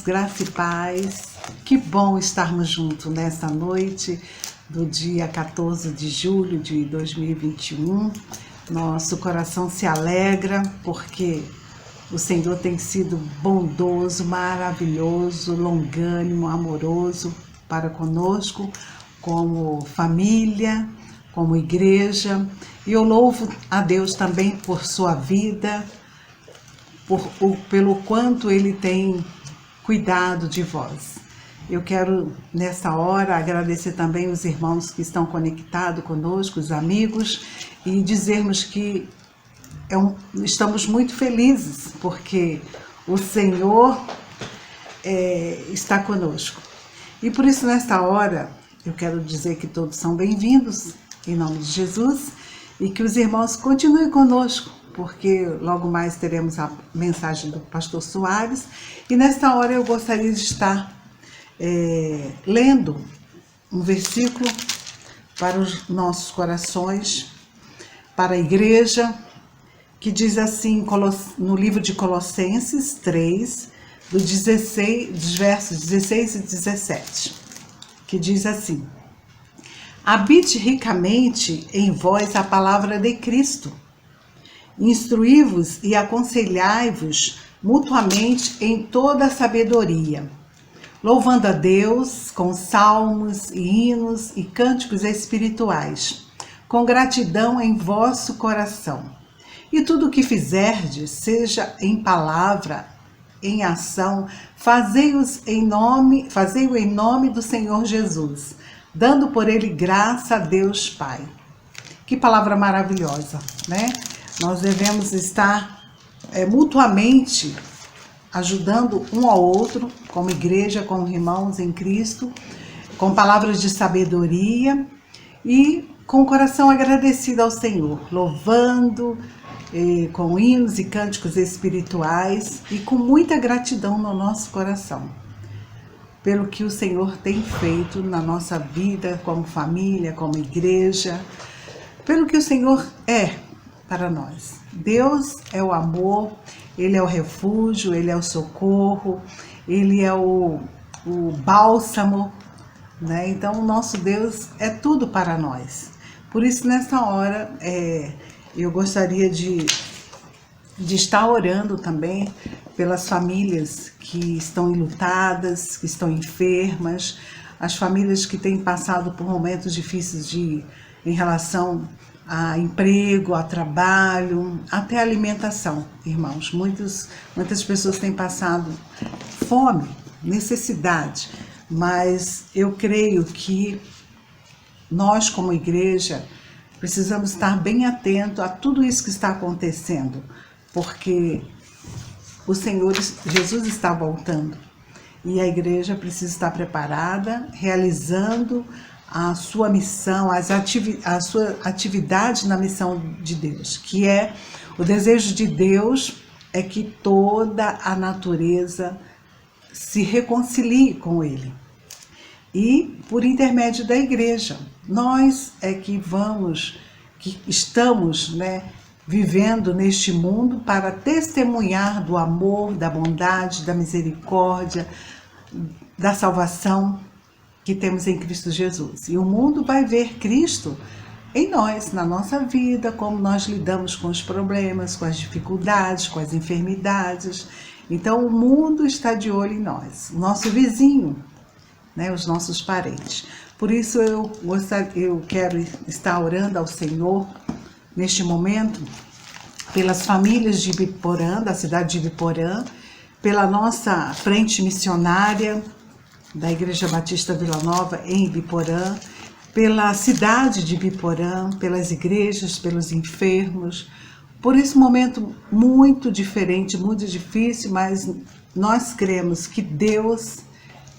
graça e paz. Que bom estarmos juntos nessa noite do dia 14 de julho de 2021. Nosso coração se alegra porque o Senhor tem sido bondoso, maravilhoso, longânimo, amoroso para conosco, como família, como igreja. E eu louvo a Deus também por sua vida, pelo quanto Ele tem cuidado de vós. Eu quero, nessa hora, agradecer também os irmãos que estão conectados conosco, os amigos, e dizermos que estamos muito felizes, porque o Senhor está conosco. E por isso, nesta hora, eu quero dizer que todos são bem-vindos, em nome de Jesus, e que os irmãos continuem conosco, porque logo mais teremos a mensagem do pastor Soares, e nesta hora eu gostaria de estar lendo um versículo para os nossos corações, para a igreja, que diz assim, no livro de Colossenses 3, dos versos 16 e 17, que diz assim: habite ricamente em vós a palavra de Cristo, instruí-vos e aconselhai-vos mutuamente em toda a sabedoria, louvando a Deus com salmos e hinos e cânticos espirituais, com gratidão em vosso coração. E tudo o que fizerdes, seja em palavra, em ação, fazei-o em nome do Senhor Jesus, dando por ele graça a Deus Pai. Que palavra maravilhosa, né? Nós devemos estar mutuamente ajudando um ao outro, como igreja, como irmãos em Cristo, com palavras de sabedoria e com o coração agradecido ao Senhor, louvando com hinos e cânticos espirituais e com muita gratidão no nosso coração, pelo que o Senhor tem feito na nossa vida, como família, como igreja, pelo que o Senhor é para nós. Deus é o amor, Ele é o refúgio, Ele é o socorro, Ele é o bálsamo, né? Então, o nosso Deus é tudo para nós. Por isso, nessa hora, eu gostaria de estar orando também pelas famílias que estão enlutadas, que estão enfermas, as famílias que têm passado por momentos difíceis em relação a emprego, a trabalho, até a alimentação, irmãos. Muitas pessoas têm passado fome, necessidade, mas eu creio que nós, como igreja, precisamos estar bem atentos a tudo isso que está acontecendo, porque o Senhor Jesus está voltando e a igreja precisa estar preparada, realizando a sua missão, a sua atividade na missão de Deus, que é o desejo de Deus é que toda a natureza se reconcilie com Ele. E por intermédio da igreja, nós que estamos, vivendo neste mundo para testemunhar do amor, da bondade, da misericórdia, da salvação que temos em Cristo Jesus. E o mundo vai ver Cristo em nós, na nossa vida, como nós lidamos com os problemas, com as dificuldades, com as enfermidades. Então o mundo está de olho em nós, o nosso vizinho, os nossos parentes. Por isso eu quero estar orando ao Senhor neste momento, pelas famílias de Ibiporã, da cidade de Ibiporã, pela nossa frente missionária da Igreja Batista Vila Nova em Ibiporã, pela cidade de Ibiporã, pelas igrejas, pelos enfermos, por esse momento muito diferente, muito difícil, mas nós cremos que Deus,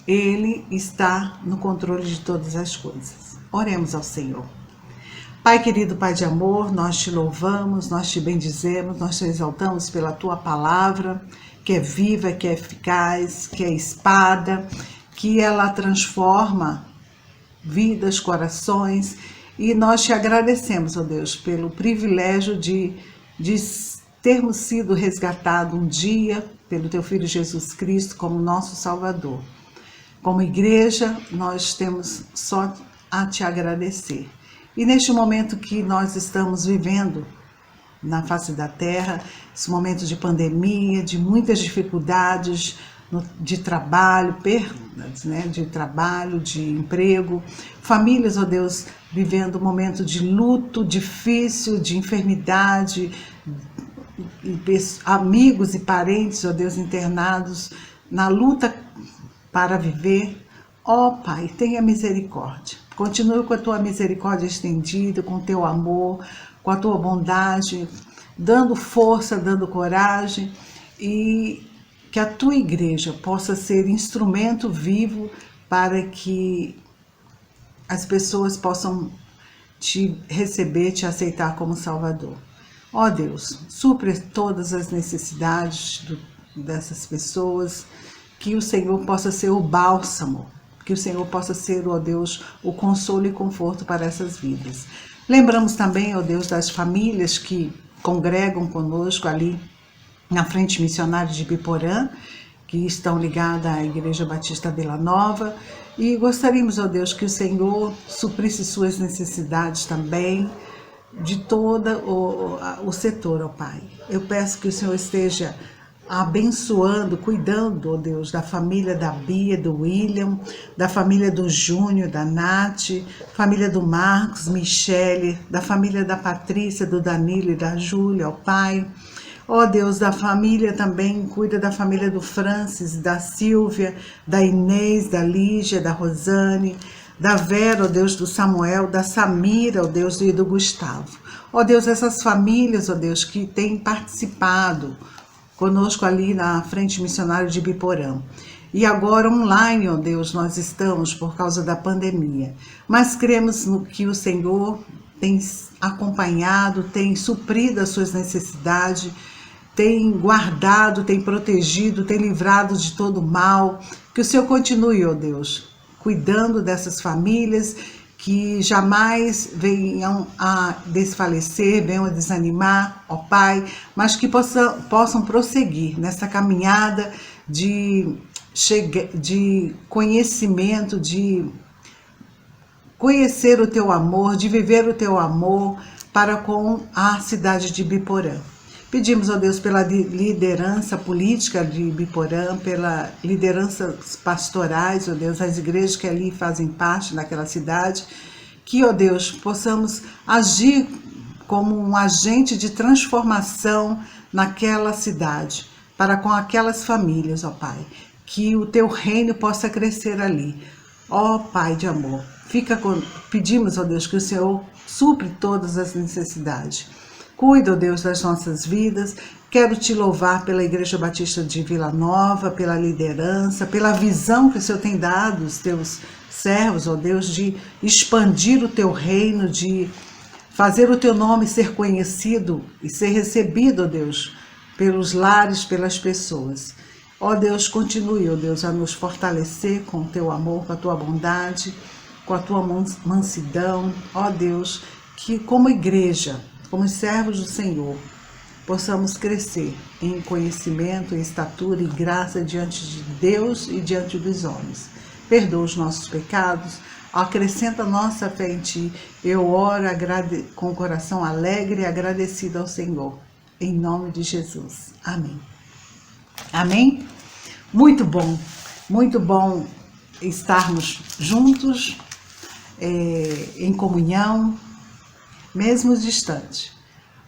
Ele está no controle de todas as coisas. Oremos ao Senhor. Pai querido, Pai de amor, nós te louvamos, nós te bendizemos, nós te exaltamos pela tua palavra, que é viva, que é eficaz, que é espada, que ela transforma vidas, corações, e nós te agradecemos, ó Deus, pelo privilégio de termos sido resgatados um dia pelo Teu Filho Jesus Cristo como nosso Salvador. Como igreja, nós temos só a Te agradecer. E neste momento que nós estamos vivendo na face da terra, esse momento de pandemia, de muitas dificuldades de trabalho, perdas, né, de trabalho, de emprego, famílias, ó Deus, vivendo um momento de luto difícil, de enfermidade, amigos e parentes, ó Deus, internados na luta para viver. Ó Pai, tenha misericórdia. Continue com a Tua misericórdia estendida, com o Teu amor, com a Tua bondade, dando força, dando coragem, e que a Tua igreja possa ser instrumento vivo para que as pessoas possam Te receber, Te aceitar como Salvador. Ó Deus, supre todas as necessidades dessas pessoas, que o Senhor possa ser o bálsamo, que o Senhor possa ser, ó Deus, o consolo e conforto para essas vidas. Lembramos também, ó Deus, das famílias que congregam conosco ali na Frente Missionária de Biporã, que estão ligadas à Igreja Batista Vila Nova, e gostaríamos, ó Deus, que o Senhor suprisse suas necessidades também, de todo o setor, ó Pai. Eu peço que o Senhor esteja abençoando, cuidando, ó Deus, da família da Bia, do William, da família do Júnior, da Nath, família do Marcos, Michele, da família da Patrícia, do Danilo e da Júlia, ó Pai. Ó Deus, da família também, cuida da família do Francis, da Silvia, da Inês, da Lígia, da Rosane, da Vera, ó Deus, do Samuel, da Samira, ó Deus, e do Gustavo. Ó Deus, essas famílias, ó Deus, que têm participado conosco ali na Frente Missionária de Biporã. E agora online, ó Deus, nós estamos por causa da pandemia. Mas cremos que o Senhor tem acompanhado, tem suprido as suas necessidades, tem guardado, tem protegido, tem livrado de todo mal. Que o Senhor continue, ó Deus, cuidando dessas famílias, que jamais venham a desfalecer, venham a desanimar, ó Pai, mas que possam prosseguir nessa caminhada de conhecimento, de conhecer o Teu amor, de viver o Teu amor para com a cidade de Biporã. Pedimos, ó Deus, pela liderança política de Biporã, pela lideranças pastorais, ó Deus, as igrejas que ali fazem parte daquela cidade, que, ó Deus, possamos agir como um agente de transformação naquela cidade, para com aquelas famílias, ó Pai, que o Teu reino possa crescer ali. Ó Pai de amor, pedimos, ó Deus, que o Senhor supre todas as necessidades. Cuida, ó Deus, das nossas vidas. Quero Te louvar pela Igreja Batista de Vila Nova, pela liderança, pela visão que o Senhor tem dado aos Teus servos, ó Deus, de expandir o Teu reino, de fazer o Teu nome ser conhecido e ser recebido, ó Deus, pelos lares, pelas pessoas. Ó Deus, continue, ó Deus, a nos fortalecer com o Teu amor, com a Tua bondade, com a Tua mansidão. Ó Deus, que como igreja, como servos do Senhor, possamos crescer em conhecimento, em estatura e graça diante de Deus e diante dos homens. Perdoa os nossos pecados, acrescenta nossa fé em Ti. Eu oro com o coração alegre e agradecido ao Senhor. Em nome de Jesus. Amém. Amém? Muito bom estarmos juntos, em comunhão, mesmo distante,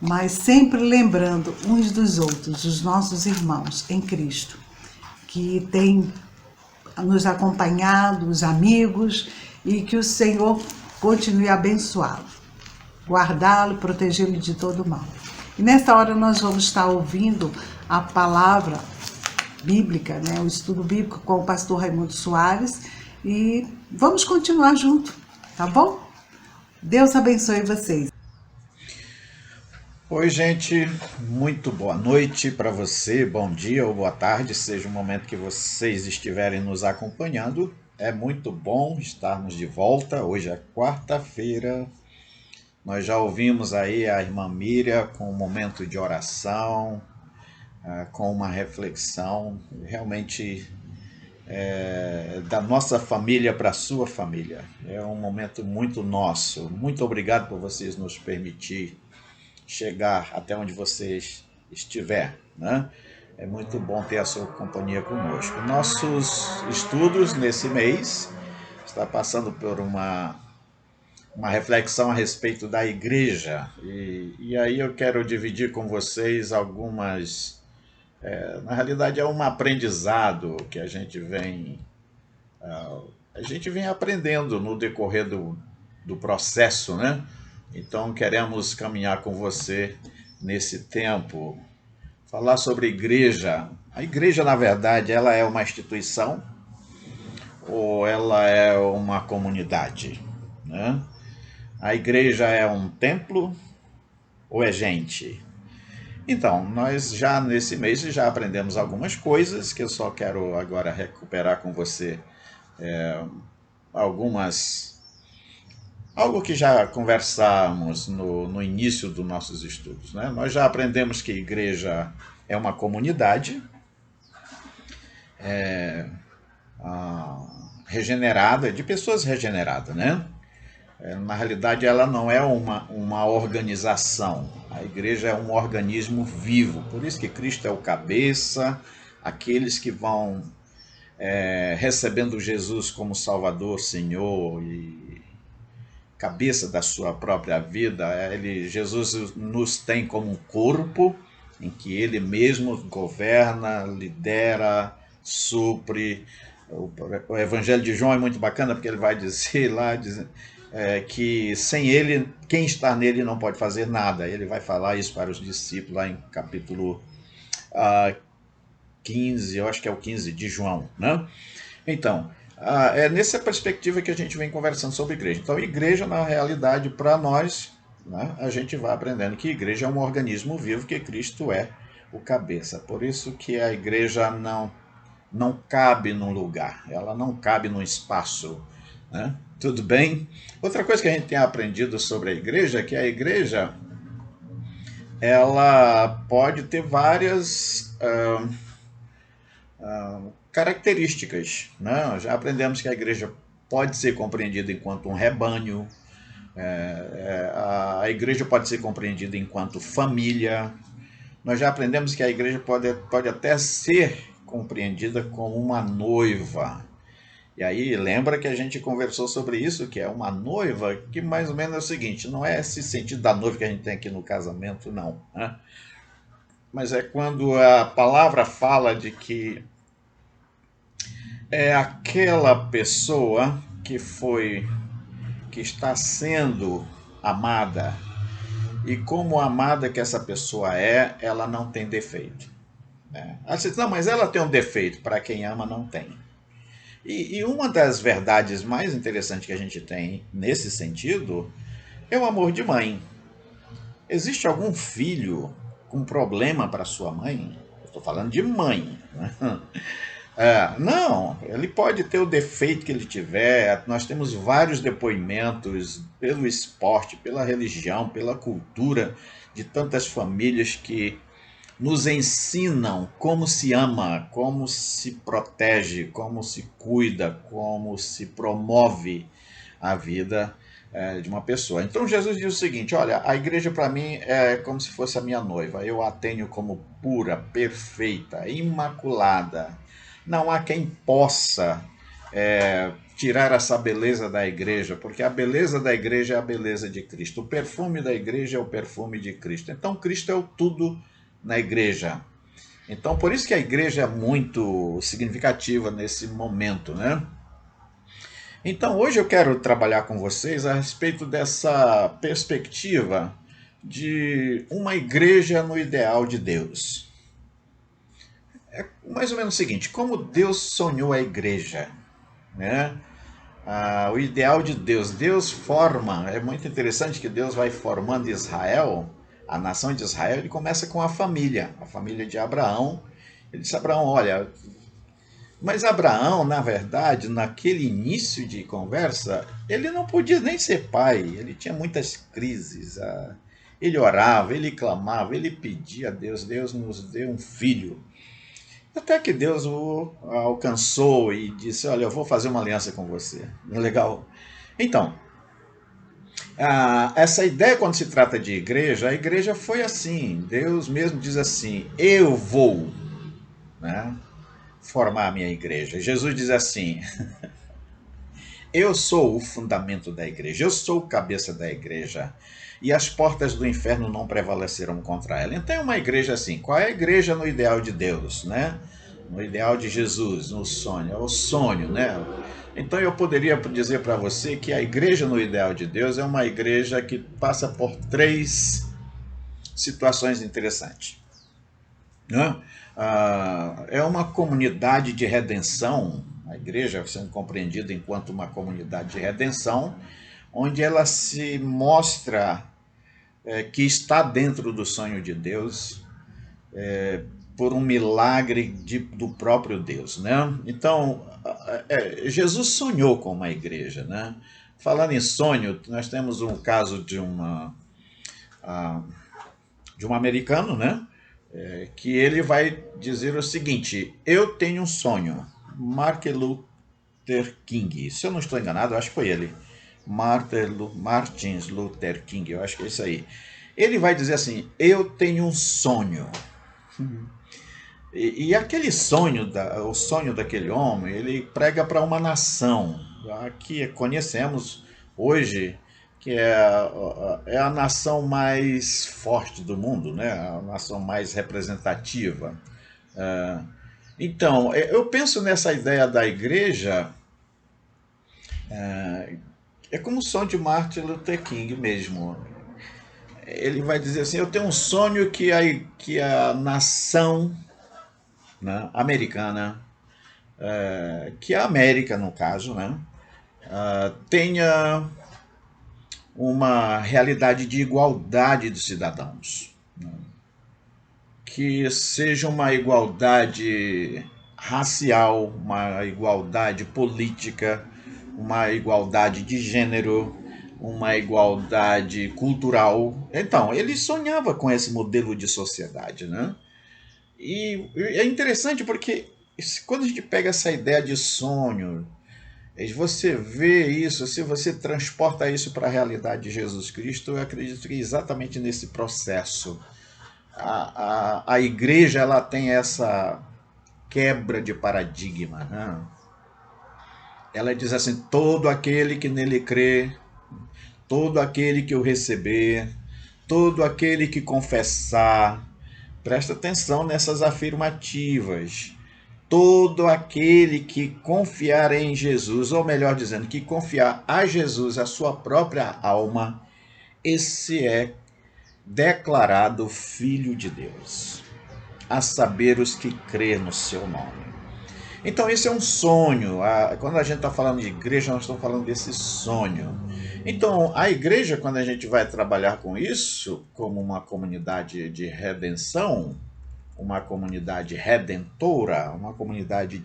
mas sempre lembrando uns dos outros, os nossos irmãos em Cristo, que têm nos acompanhado, os amigos, e que o Senhor continue a abençoá-lo, guardá-lo, protegê-lo de todo mal. E nesta hora nós vamos estar ouvindo a palavra bíblica, né, o estudo bíblico com o pastor Raimundo Soares, e vamos continuar junto, tá bom? Deus abençoe vocês. Oi, gente, muito boa noite para você, bom dia ou boa tarde, seja o momento que vocês estiverem nos acompanhando. É muito bom estarmos de volta. Hoje é quarta-feira, Nós já ouvimos aí a irmã Miriam com um momento de oração, com uma reflexão, realmente da nossa família para a sua família. É um momento muito nosso. Muito obrigado por vocês nos permitir chegar até onde vocês estiver, né? É muito bom ter a sua companhia conosco. Nossos estudos nesse mês está passando por uma reflexão a respeito da igreja. E aí eu quero dividir com vocês algumas... na realidade é um aprendizado que a gente vem aprendendo no decorrer do processo, né? Então queremos caminhar com você nesse tempo, falar sobre igreja. A igreja, na verdade, ela é uma instituição ou ela é uma comunidade, né? A igreja é um templo ou é gente? Então, nós já nesse mês já aprendemos algumas coisas que eu só quero agora recuperar com você, algumas, algo que já conversamos no início dos nossos estudos, né? Nós já aprendemos que a igreja é uma comunidade regenerada, de pessoas regeneradas, né? Na realidade, ela não é uma organização. A igreja é um organismo vivo. Por isso que Cristo é o cabeça, aqueles que vão recebendo Jesus como Salvador, Senhor e cabeça da sua própria vida. Jesus nos tem como um corpo em que Ele mesmo governa, lidera, supre. O Evangelho de João é muito bacana porque ele vai dizer lá... que sem ele, quem está nele não pode fazer nada. Ele vai falar isso para os discípulos lá em capítulo 15, eu acho que é o 15 de João, né? Então, é nessa perspectiva que a gente vem conversando sobre igreja. Então, igreja, na realidade, para nós, né, a gente vai aprendendo que igreja é um organismo vivo, que Cristo é o cabeça. Por isso que a igreja não cabe num lugar, ela não cabe num espaço, né? Tudo bem? Outra coisa que a gente tem aprendido sobre a igreja é que a igreja ela pode ter várias características, né? Já aprendemos que a igreja pode ser compreendida enquanto um rebanho, a igreja pode ser compreendida enquanto família. Nós já aprendemos que a igreja pode até ser compreendida como uma noiva. E aí lembra que a gente conversou sobre isso, que é uma noiva, que mais ou menos é o seguinte, não é esse sentido da noiva que a gente tem aqui no casamento, não, né? Mas é quando a palavra fala de que é aquela pessoa que está sendo amada, e como amada que essa pessoa ela não tem defeito, né? Aí você diz, não, mas ela tem um defeito, para quem ama não tem. E uma das verdades mais interessantes que a gente tem nesse sentido é o amor de mãe. Existe algum filho com problema para sua mãe? Eu estou falando de mãe, né? Não, ele pode ter o defeito que ele tiver. Nós temos vários depoimentos pelo esporte, pela religião, pela cultura de tantas famílias que nos ensinam como se ama, como se protege, como se cuida, como se promove a vida de uma pessoa. Então Jesus diz o seguinte, olha, a igreja para mim é como se fosse a minha noiva, eu a tenho como pura, perfeita, imaculada. Não há quem possa tirar essa beleza da igreja, porque a beleza da igreja é a beleza de Cristo, o perfume da igreja é o perfume de Cristo. Então Cristo é o tudo na igreja. Então, por isso que a igreja é muito significativa nesse momento, né? Então, hoje eu quero trabalhar com vocês a respeito dessa perspectiva de uma igreja no ideal de Deus. É mais ou menos o seguinte, como Deus sonhou a igreja, né? O ideal de Deus, Deus forma, é muito interessante que Deus vai formando Israel, a nação de Israel, ele começa com a família de Abraão. Ele disse a Abraão, olha, Mas Abraão, na verdade, naquele início de conversa, ele não podia nem ser pai, ele tinha muitas crises. Ele orava, ele clamava, ele pedia a Deus, Deus nos dê um filho. Até que Deus o alcançou e disse, olha, eu vou fazer uma aliança com você. Legal. Então, essa ideia quando se trata de igreja, a igreja foi assim. Deus mesmo diz assim, eu vou, né, formar a minha igreja. Jesus diz assim, eu sou o fundamento da igreja, eu sou o cabeça da igreja. E as portas do inferno não prevaleceram contra ela. Então é uma igreja assim. Qual é a igreja no ideal de Deus, né? No ideal de Jesus, no sonho. É o sonho, né? Então eu poderia dizer para você que a igreja no ideal de Deus é uma igreja que passa por 3 situações interessantes, né? É uma comunidade de redenção, a igreja sendo compreendida enquanto uma comunidade de redenção, onde ela se mostra que está dentro do sonho de Deus por um milagre do próprio Deus, né? Então, Jesus sonhou com uma igreja, né? Falando em sonho, nós temos um caso de um americano, né? Que ele vai dizer o seguinte: eu tenho um sonho. Martin Luther King, se eu não estou enganado, eu acho que foi ele. Martin Luther King, eu acho que é isso aí. Ele vai dizer assim: eu tenho um sonho. E aquele sonho, o sonho daquele homem, ele prega para uma nação. Aqui conhecemos hoje que é a nação mais forte do mundo, né? A nação mais representativa. Então, eu penso nessa ideia da igreja, é como o sonho de Martin Luther King mesmo. Ele vai dizer assim, eu tenho um sonho que a nação, né, americana, que a América no caso, né, tenha uma realidade de igualdade dos cidadãos, né, que seja uma igualdade racial, uma igualdade política, uma igualdade de gênero, uma igualdade cultural. Então, ele sonhava com esse modelo de sociedade, né? E é interessante porque quando a gente pega essa ideia de sonho, você vê isso, se você transporta isso para a realidade de Jesus Cristo, eu acredito que é exatamente nesse processo. A igreja ela tem essa quebra de paradigma, né? Ela diz assim, todo aquele que nele crê, todo aquele que o receber, todo aquele que confessar, presta atenção nessas afirmativas. Todo aquele que confiar em Jesus, ou melhor dizendo, que confiar a Jesus a sua própria alma, esse é declarado filho de Deus, a saber os que crê no seu nome. Então esse é um sonho. Quando a gente está falando de igreja, nós estamos falando desse sonho. Então a igreja, quando a gente vai trabalhar com isso, como uma comunidade de redenção, uma comunidade redentora, uma comunidade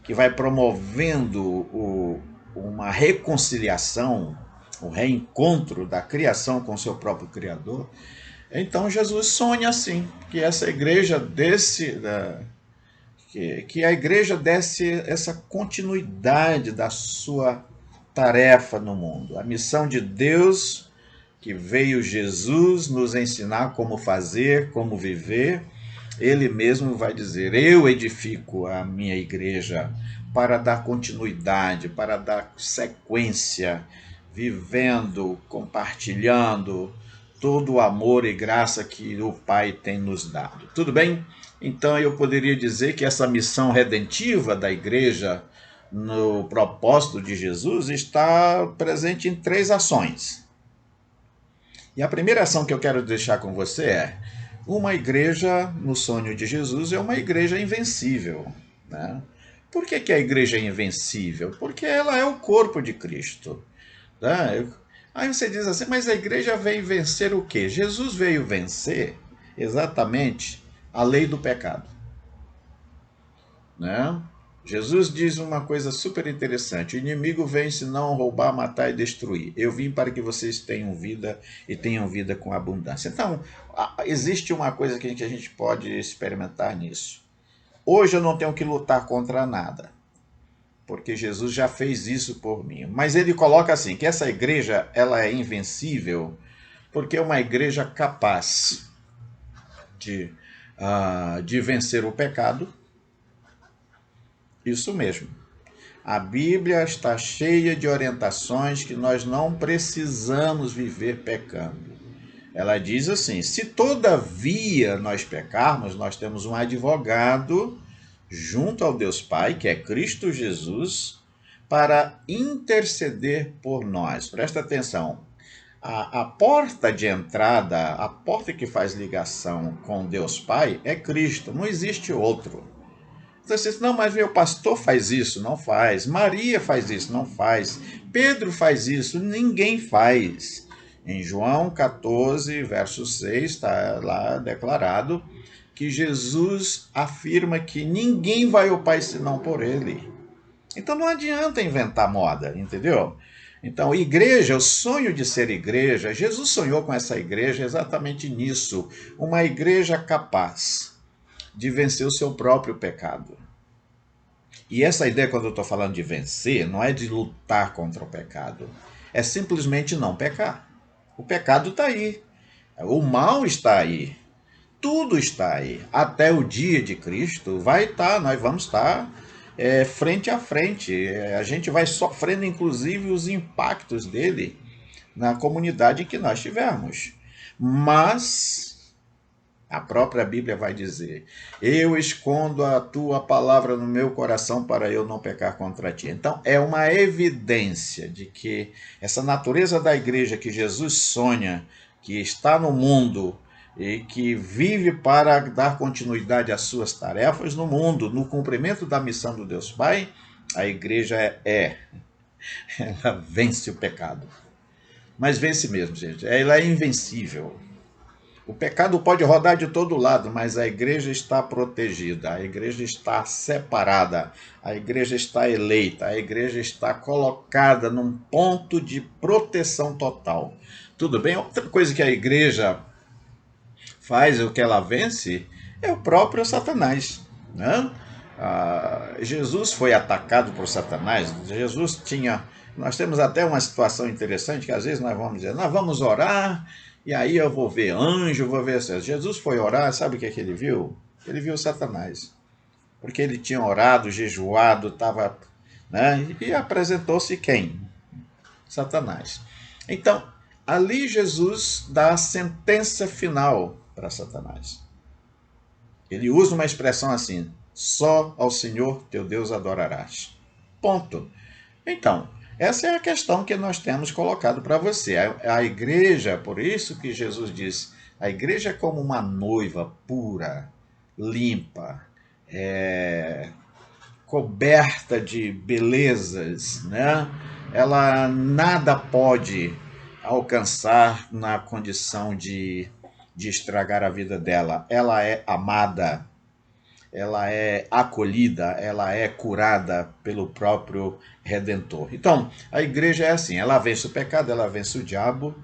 que vai promovendo uma reconciliação, o reencontro da criação com seu próprio Criador. Então Jesus sonha assim, que essa igreja que a igreja desse essa continuidade da sua tarefa no mundo. A missão de Deus, que veio Jesus nos ensinar como fazer, como viver, ele mesmo vai dizer, eu edifico a minha igreja para dar continuidade, para dar sequência, vivendo, compartilhando todo o amor e graça que o Pai tem nos dado. Tudo bem? Então eu poderia dizer que essa missão redentiva da igreja no propósito de Jesus está presente em 3 ações. E a primeira ação que eu quero deixar com você é: uma igreja no sonho de Jesus é uma igreja invencível, né? Por que a igreja é invencível? Porque ela é o corpo de Cristo, né? Aí você diz assim, mas a igreja veio vencer o quê? Jesus veio vencer exatamente a lei do pecado, né? Jesus diz uma coisa super interessante: o inimigo vem senão roubar, matar e destruir. Eu vim para que vocês tenham vida e tenham vida com abundância. Então, existe uma coisa que a gente pode experimentar nisso. Hoje eu não tenho que lutar contra nada, porque Jesus já fez isso por mim. Mas ele coloca assim, que essa igreja ela é invencível, porque é uma igreja capaz de vencer o pecado. Isso mesmo. A Bíblia está cheia de orientações que nós não precisamos viver pecando. Ela diz assim: se todavia nós pecarmos, nós temos um advogado junto ao Deus Pai, que é Cristo Jesus, para interceder por nós. Presta atenção. A porta de entrada, a porta que faz ligação com Deus Pai é Cristo, não existe outro. Você diz, não, mas meu pastor faz isso, não faz. Maria faz isso, não faz. Pedro faz isso, ninguém faz. Em João 14, verso 6, está lá declarado que Jesus afirma que ninguém vai ao Pai senão por ele. Então não adianta inventar moda, entendeu? Então, igreja, o sonho de ser igreja, Jesus sonhou com essa igreja exatamente nisso. Uma igreja capaz de vencer o seu próprio pecado. E essa ideia, quando eu estou falando de vencer, não é de lutar contra o pecado. É simplesmente não pecar. O pecado está aí. O mal está aí. Tudo está aí. Até o dia de Cristo vai estar, nós vamos estar frente a frente. A gente vai sofrendo, inclusive, os impactos dele na comunidade em que nós estivermos. Mas a própria Bíblia vai dizer: eu escondo a tua palavra no meu coração para eu não pecar contra ti. Então é uma evidência de que essa natureza da igreja que Jesus sonha, que está no mundo e que vive para dar continuidade às suas tarefas no mundo, no cumprimento da missão do Deus Pai, a igreja ela vence o pecado. Mas vence mesmo, gente. Ela é invencível. O pecado pode rodar de todo lado, mas a igreja está protegida, a igreja está separada, a igreja está eleita, a igreja está colocada num ponto de proteção total. Tudo bem? Outra coisa que a igreja faz, o que ela vence, é o próprio Satanás, né? Jesus foi atacado por Satanás. Jesus tinha... Nós temos até uma situação interessante que às vezes nós vamos dizer, nós vamos orar... E aí eu vou ver anjo, vou ver... Jesus foi orar, sabe o que é que ele viu? Ele viu Satanás. Porque ele tinha orado, jejuado, estava... né? E apresentou-se quem? Satanás. Então, ali Jesus dá a sentença final para Satanás. Ele usa uma expressão assim: só ao Senhor teu Deus adorarás. Ponto. Então... essa é a questão que nós temos colocado para você. A igreja, por isso que Jesus diz, a igreja é como uma noiva pura, limpa, coberta de belezas, né? Ela nada pode alcançar na condição de estragar a vida dela. Ela é amada, ela é acolhida, ela é curada pelo próprio Redentor. Então, a igreja é assim, ela vence o pecado, ela vence o diabo.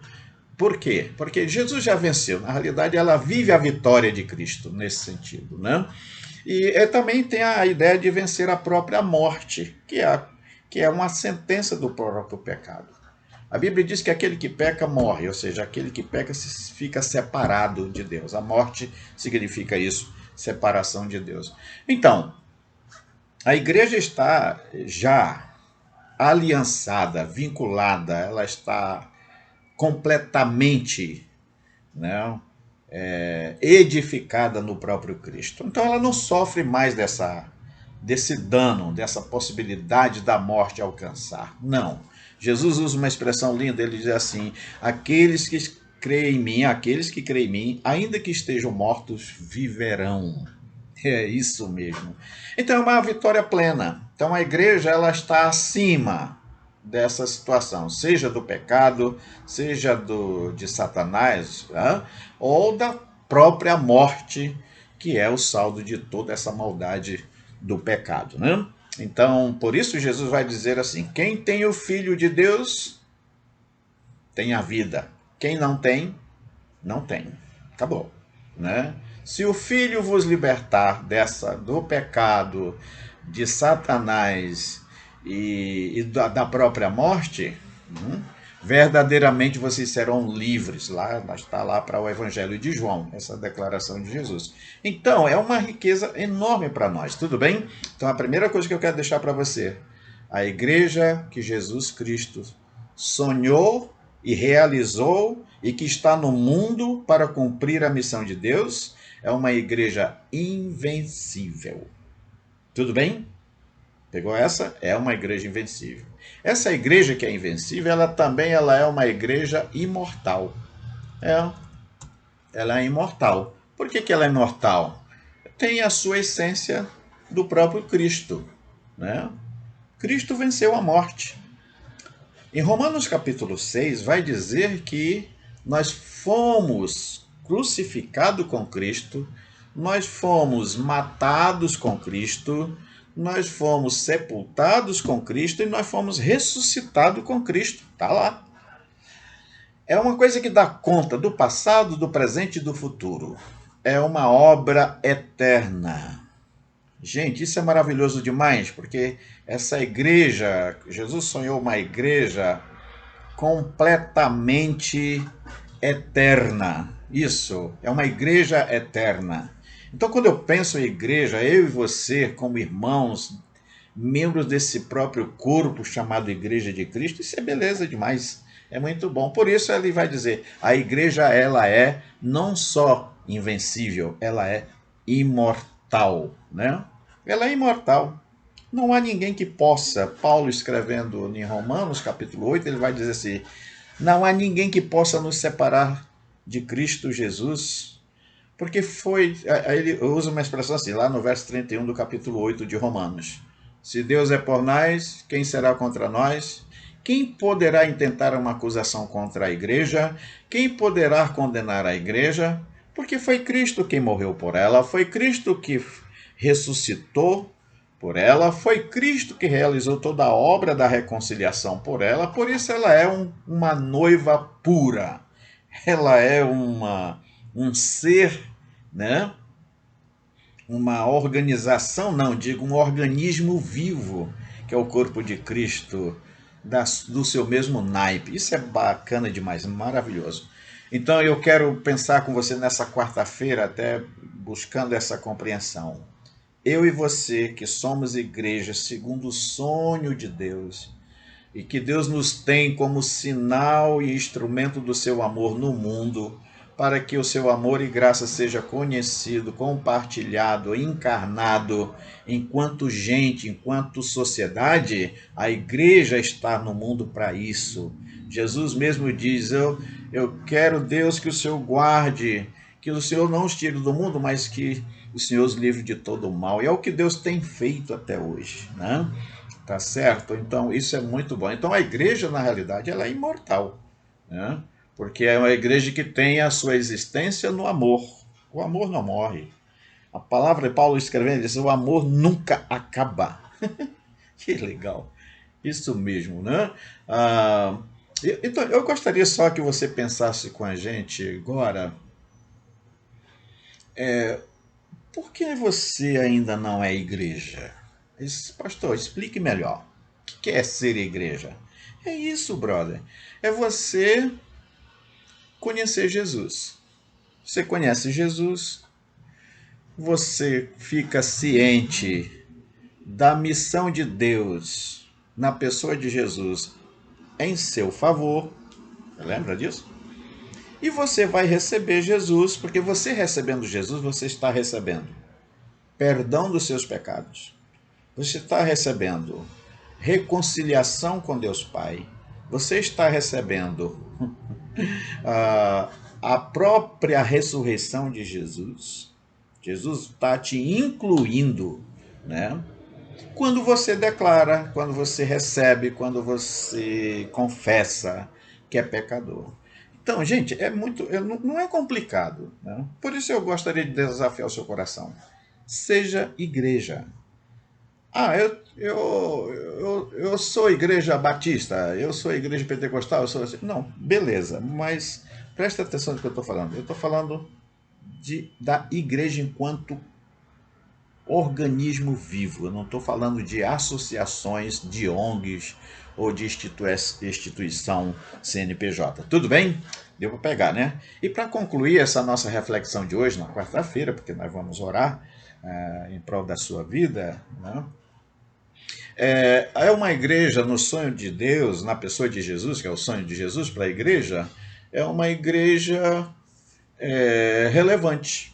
Por quê? Porque Jesus já venceu. Na realidade, ela vive a vitória de Cristo nesse sentido, né? E também tem a ideia de vencer a própria morte, que é uma sentença do próprio pecado. A Bíblia diz que aquele que peca morre, ou seja, aquele que peca fica separado de Deus. A morte significa isso, separação de Deus. Então, a igreja está já aliançada, vinculada, ela está completamente, né, edificada no próprio Cristo. Então ela não sofre mais desse dano, dessa possibilidade da morte alcançar. Não. Jesus usa uma expressão linda, ele diz assim: aqueles que creem em mim, ainda que estejam mortos, viverão. É isso mesmo. Então é uma vitória plena. Então a igreja ela está acima dessa situação, seja do pecado, seja de Satanás, né? Ou da própria morte, que é o saldo de toda essa maldade do pecado, né? Então, por isso Jesus vai dizer assim: quem tem o Filho de Deus tem a vida. Quem não tem, não tem. Acabou, né? Se o Filho vos libertar do pecado, de Satanás e da própria morte, verdadeiramente vocês serão livres. Lá está lá para o Evangelho de João, essa declaração de Jesus. Então, é uma riqueza enorme para nós, tudo bem? Então, a primeira coisa que eu quero deixar para você, a igreja que Jesus Cristo sonhou e realizou e que está no mundo para cumprir a missão de Deus, é uma igreja invencível. Tudo bem? Pegou essa? É uma igreja invencível. Essa igreja que é invencível, ela é uma igreja imortal. É, ela é imortal. Por que ela é imortal? Tem a sua essência do próprio Cristo, né? Cristo venceu a morte. Em Romanos capítulo 6 vai dizer que nós fomos crucificados com Cristo, nós fomos matados com Cristo, nós fomos sepultados com Cristo e nós fomos ressuscitados com Cristo. Está lá. É uma coisa que dá conta do passado, do presente e do futuro. É uma obra eterna. Gente, isso é maravilhoso demais, porque essa igreja, Jesus sonhou uma igreja completamente eterna. Isso, é uma igreja eterna. Então, quando eu penso em igreja, eu e você, como irmãos, membros desse próprio corpo chamado Igreja de Cristo, isso é beleza demais. É muito bom. Por isso ele vai dizer, a igreja ela é não só invencível, ela é imortal, né? Ela é imortal. Não há ninguém que possa, Paulo escrevendo em Romanos capítulo 8, ele vai dizer assim, não há ninguém que possa nos separar de Cristo Jesus, porque foi, aí ele usa uma expressão assim, lá no verso 31 do capítulo 8 de Romanos. Se Deus é por nós, quem será contra nós? Quem poderá intentar uma acusação contra a igreja? Quem poderá condenar a igreja? Porque foi Cristo quem morreu por ela, foi Cristo que ressuscitou por ela, foi Cristo que realizou toda a obra da reconciliação por ela, por isso ela é uma noiva pura, ela é um ser, né? Uma organização, não, digo um organismo vivo, que é o corpo de Cristo, do seu mesmo naipe. Isso é bacana demais, maravilhoso. Então eu quero pensar com você nessa quarta-feira, até buscando essa compreensão. Eu e você, que somos igreja segundo o sonho de Deus, e que Deus nos tem como sinal e instrumento do seu amor no mundo, para que o seu amor e graça seja conhecido, compartilhado, encarnado, enquanto gente, enquanto sociedade, a igreja está no mundo para isso. Jesus mesmo diz, eu quero, Deus, que o Senhor guarde, que o Senhor não os tire do mundo, mas que o Senhor os livre de todo o mal. E é o que Deus tem feito até hoje, né? Tá certo? Então, isso é muito bom. Então, a igreja, na realidade, ela é imortal, né? Porque é uma igreja que tem a sua existência no amor. O amor não morre. A palavra de Paulo escrevendo diz: o amor nunca acaba. Que legal. Isso mesmo, né? Então, eu gostaria só que você pensasse com a gente agora. Por que você ainda não é igreja? Pastor, explique melhor. O que é ser igreja? É isso, brother. É você conhecer Jesus. Você conhece Jesus, você fica ciente da missão de Deus na pessoa de Jesus em seu favor. Lembra disso? E você vai receber Jesus, porque você recebendo Jesus, você está recebendo perdão dos seus pecados. Você está recebendo reconciliação com Deus Pai. Você está recebendo a própria ressurreição de Jesus. Jesus está te incluindo, né? Quando você declara, quando você recebe, quando você confessa que é pecador. Então, gente, não é complicado, né? Por isso eu gostaria de desafiar o seu coração. Seja igreja. Ah, eu sou igreja batista, eu sou igreja pentecostal, eu sou assim. Não, beleza, mas presta atenção no que eu estou falando. Eu estou falando da igreja enquanto organismo vivo. Eu não estou falando de associações, de ONGs ou de instituição CNPJ. Tudo bem? Deu para pegar, né? E para concluir essa nossa reflexão de hoje, na quarta-feira, porque nós vamos orar em prol da sua vida, né? É uma igreja no sonho de Deus, na pessoa de Jesus, que é o sonho de Jesus para a igreja, é uma igreja relevante,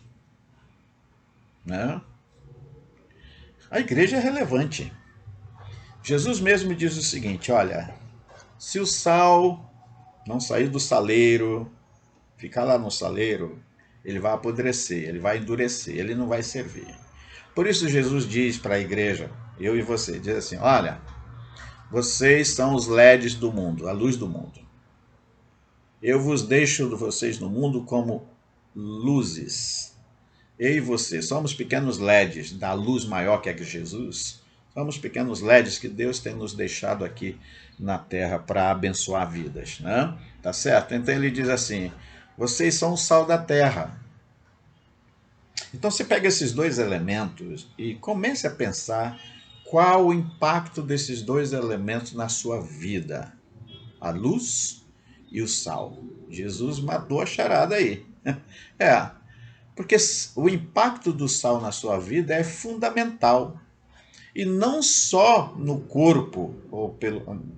né? A igreja é relevante. Jesus mesmo diz o seguinte: olha, se o sal não sair do saleiro, ficar lá no saleiro, ele vai apodrecer, ele vai endurecer, ele não vai servir. Por isso Jesus diz para a igreja, eu e você, diz assim: olha, vocês são os LEDs do mundo, a luz do mundo. Eu vos deixo vocês no mundo como luzes. Eu e você somos pequenos LEDs da luz maior que é que Jesus. Somos pequenos LEDs que Deus tem nos deixado aqui na terra para abençoar vidas, né? Tá certo? Então ele diz assim: vocês são o sal da terra. Então você pega esses dois elementos e comece a pensar qual o impacto desses dois elementos na sua vida: a luz e o sal. Jesus matou a charada aí. É, porque o impacto do sal na sua vida é fundamental. E não só no corpo,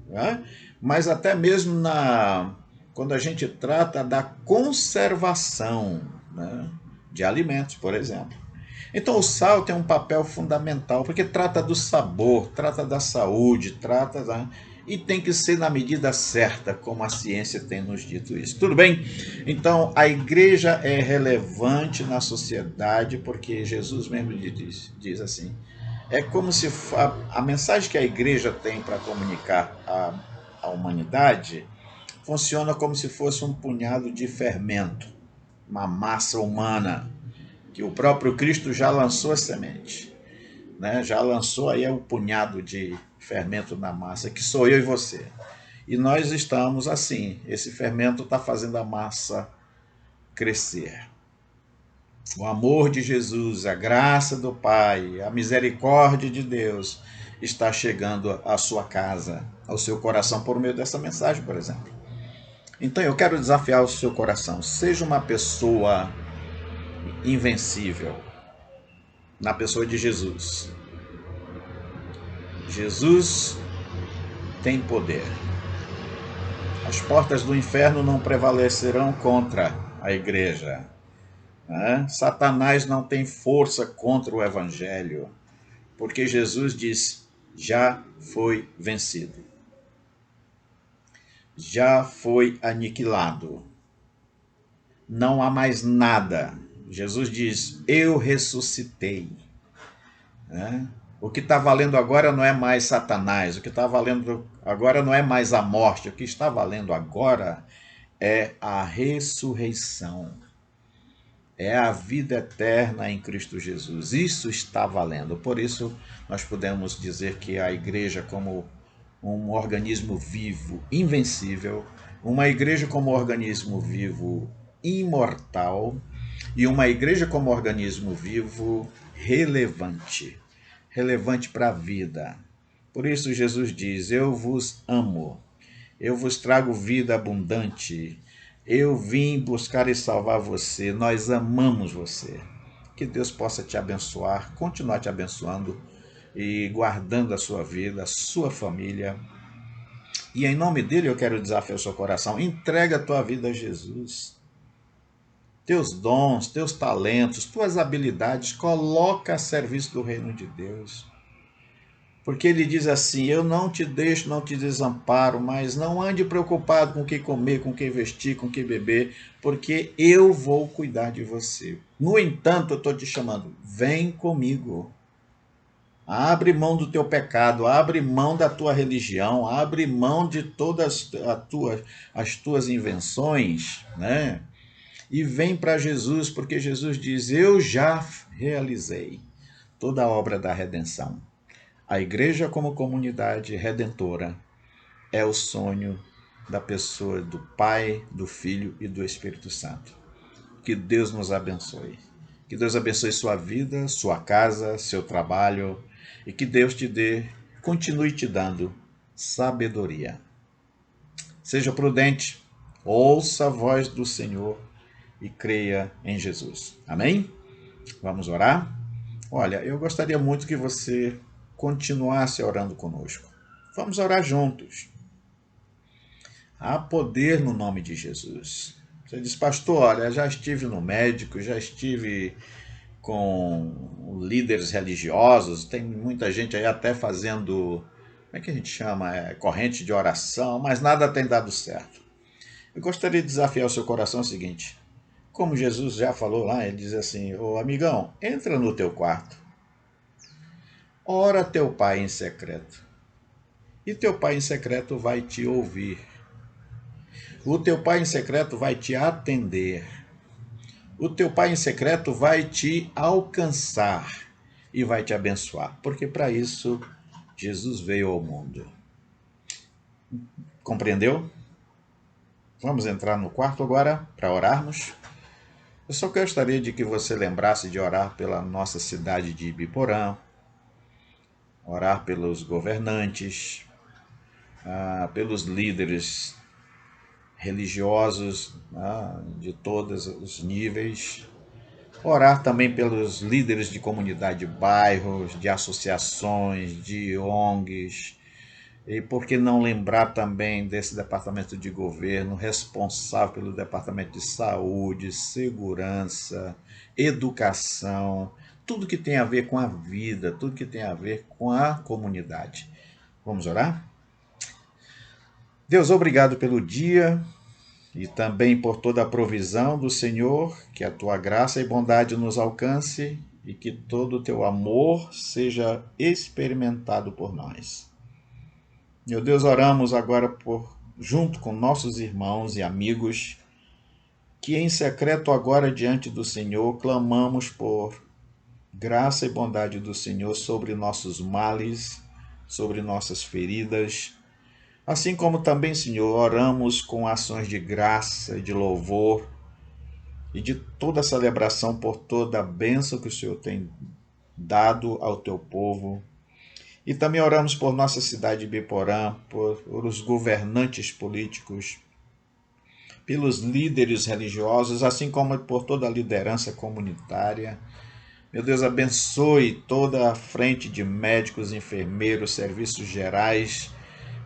né? Mas até mesmo quando a gente trata da conservação, né? De alimentos, por exemplo. Então o sal tem um papel fundamental, porque trata do sabor, trata da saúde, e tem que ser na medida certa, como a ciência tem nos dito isso. Tudo bem? Então a igreja é relevante na sociedade, porque Jesus mesmo diz assim, é como se a mensagem que a igreja tem para comunicar à humanidade funciona como se fosse um punhado de fermento, uma massa humana, que o próprio Cristo já lançou a semente, né? Já lançou aí o punhado de fermento na massa, que sou eu e você. E nós estamos assim, esse fermento está fazendo a massa crescer. O amor de Jesus, a graça do Pai, a misericórdia de Deus está chegando à sua casa, ao seu coração, por meio dessa mensagem, por exemplo. Então eu quero desafiar o seu coração. Seja uma pessoa invencível na pessoa de Jesus. Jesus tem poder. As portas do inferno não prevalecerão contra a igreja. Né? Satanás não tem força contra o evangelho, porque Jesus diz: já foi vencido. Já foi aniquilado. Não há mais nada. Jesus diz: eu ressuscitei. Né? O que está valendo agora não é mais Satanás, o que está valendo agora não é mais a morte, o que está valendo agora é a ressurreição, é a vida eterna em Cristo Jesus. Isso está valendo. Por isso nós podemos dizer que a igreja, como um organismo vivo invencível, uma igreja como organismo vivo imortal e uma igreja como organismo vivo relevante. Relevante para a vida. Por isso Jesus diz: eu vos amo, eu vos trago vida abundante, eu vim buscar e salvar você, nós amamos você. Que Deus possa te abençoar, continuar te abençoando e guardando a sua vida, a sua família. E em nome dele eu quero desafiar o seu coração: entrega a tua vida a Jesus. Teus dons, teus talentos, tuas habilidades, coloca a serviço do reino de Deus. Porque ele diz assim: eu não te deixo, não te desamparo, mas não ande preocupado com o que comer, com o que vestir, com o que beber, porque eu vou cuidar de você. No entanto, eu estou te chamando: vem comigo. Abre mão do teu pecado, abre mão da tua religião, abre mão de todas as tuas invenções, né? E vem para Jesus, porque Jesus diz: eu já realizei toda a obra da redenção. A igreja como comunidade redentora é o sonho da pessoa do Pai, do Filho e do Espírito Santo. Que Deus nos abençoe. Que Deus abençoe sua vida, sua casa, seu trabalho e que Deus te dê, continue te dando sabedoria. Seja prudente, ouça a voz do Senhor e creia em Jesus. Amém? Vamos orar? Olha, eu gostaria muito que você continuasse orando conosco. Vamos orar juntos. Há poder no nome de Jesus. Você diz, pastor, olha, já estive no médico, já estive com líderes religiosos, tem muita gente aí até fazendo, como é que a gente chama? Corrente de oração, mas nada tem dado certo. Eu gostaria de desafiar o seu coração o seguinte, como Jesus já falou lá, ele diz assim, ô amigão, entra no teu quarto, ora teu pai em secreto, e teu pai em secreto vai te ouvir. O teu pai em secreto vai te atender. O teu pai em secreto vai te alcançar e vai te abençoar, porque para isso Jesus veio ao mundo. Compreendeu? Vamos entrar no quarto agora para orarmos. Eu só gostaria de que você lembrasse de orar pela nossa cidade de Ibiporã, orar pelos governantes, pelos líderes religiosos de todos os níveis, orar também pelos líderes de comunidade de bairros, de associações, de ONGs, e por que não lembrar também desse departamento de governo responsável pelo departamento de saúde, segurança, educação, tudo que tem a ver com a vida, tudo que tem a ver com a comunidade. Vamos orar? Deus, obrigado pelo dia e também por toda a provisão do Senhor, que a tua graça e bondade nos alcance e que todo o teu amor seja experimentado por nós. Meu Deus, oramos agora junto com nossos irmãos e amigos, que em secreto agora diante do Senhor clamamos por graça e bondade do Senhor sobre nossos males, sobre nossas feridas. Assim como também, Senhor, oramos com ações de graça e de louvor e de toda a celebração por toda a bênção que o Senhor tem dado ao teu povo. E também oramos por nossa cidade de Ibiporã, por os governantes políticos, pelos líderes religiosos, assim como por toda a liderança comunitária. Meu Deus, abençoe toda a frente de médicos, enfermeiros, serviços gerais,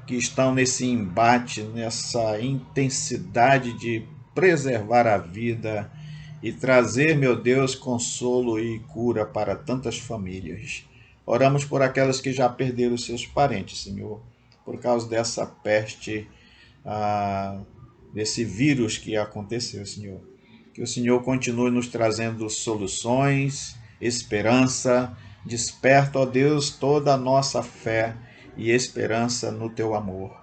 que estão nesse embate, nessa intensidade de preservar a vida e trazer, meu Deus, consolo e cura para tantas famílias. Oramos por aquelas que já perderam seus parentes, Senhor, por causa dessa peste, desse vírus que aconteceu, Senhor. Que o Senhor continue nos trazendo soluções, esperança, desperta, ó Deus, toda a nossa fé e esperança no teu amor.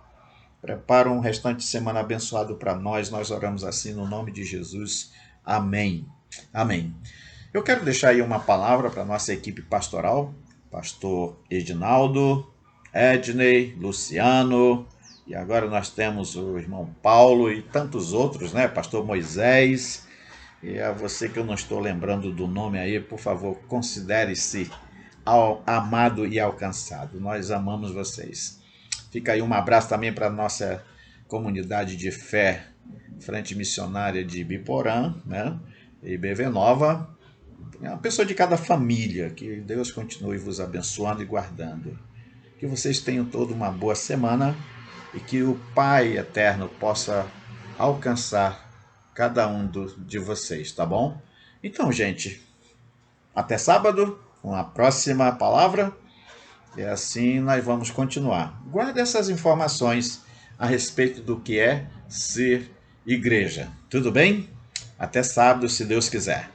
Prepara um restante de semana abençoado para nós. Nós oramos assim no nome de Jesus. Amém. Amém. Eu quero deixar aí uma palavra para a nossa equipe pastoral. Pastor Edinaldo, Edney, Luciano, e agora nós temos o irmão Paulo e tantos outros, né? Pastor Moisés. E a você que eu não estou lembrando do nome aí, por favor, considere-se amado e alcançado. Nós amamos vocês. Fica aí um abraço também para a nossa comunidade de fé, Frente Missionária de Ibiporã, né? IBV Nova. É uma pessoa de cada família. Que Deus continue vos abençoando e guardando. Que vocês tenham toda uma boa semana e que o Pai Eterno possa alcançar cada um de vocês, tá bom? Então, gente, até sábado, com a próxima palavra, e assim nós vamos continuar. Guarde essas informações a respeito do que é ser igreja. Tudo bem? Até sábado, se Deus quiser.